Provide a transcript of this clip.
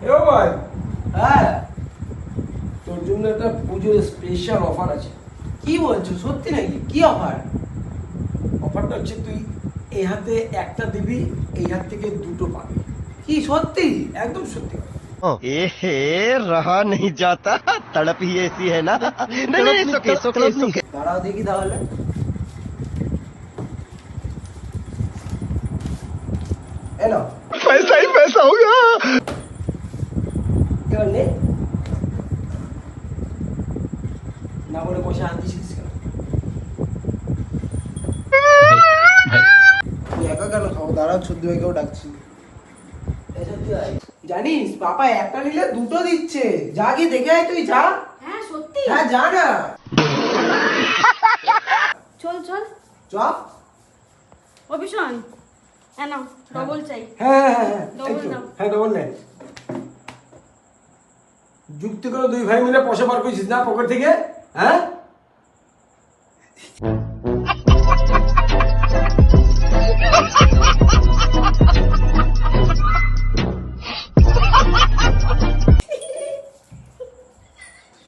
এও ভাই, হ্যাঁ, তোর জন্য একটা পুজোর স্পেশাল অফার আছে। কি বলছো? সত্যি নাকি? কি অফার? অফারটা হচ্ছে তুই এই হাতে একটা দিবি, এই হাত থেকে দুটো পাবি। কি সত্যি? একদম সত্যি কথা। एहे रहा नहीं जाता तड़प ही ऐसी है ना नहीं नहीं it's okay দাঁড়াও দেখি তাহলে। এলো पैसा ही पैसा होगा এবার নে। না বলে পয়সা হাত দিছিস কেন? তুই একা কেন খাবো? দাঁড়াও, ছদ্দি ভাইকেও ডাকছি। এই ছদ্দি ভাই, জানিস পাপা একটা নিলে দুটো দিচ্ছে। যা গিয়ে দেখে আয়, তুই যা। হ্যাঁ সত্যি? হ্যাঁ যা না। চল চল। চ। ও ভীষণ, হ্যাঁ নাও, ডবল চাই। হ্যাঁ হ্যাঁ হ্যাঁ হ্যাঁ, ডবল এই তো। দাও। হ্যাঁ ডবল নে। যুক্তি করে দুই ভাই মিলে পয়সা বার করেছিস না পকেট থেকে, হ্যাঁ?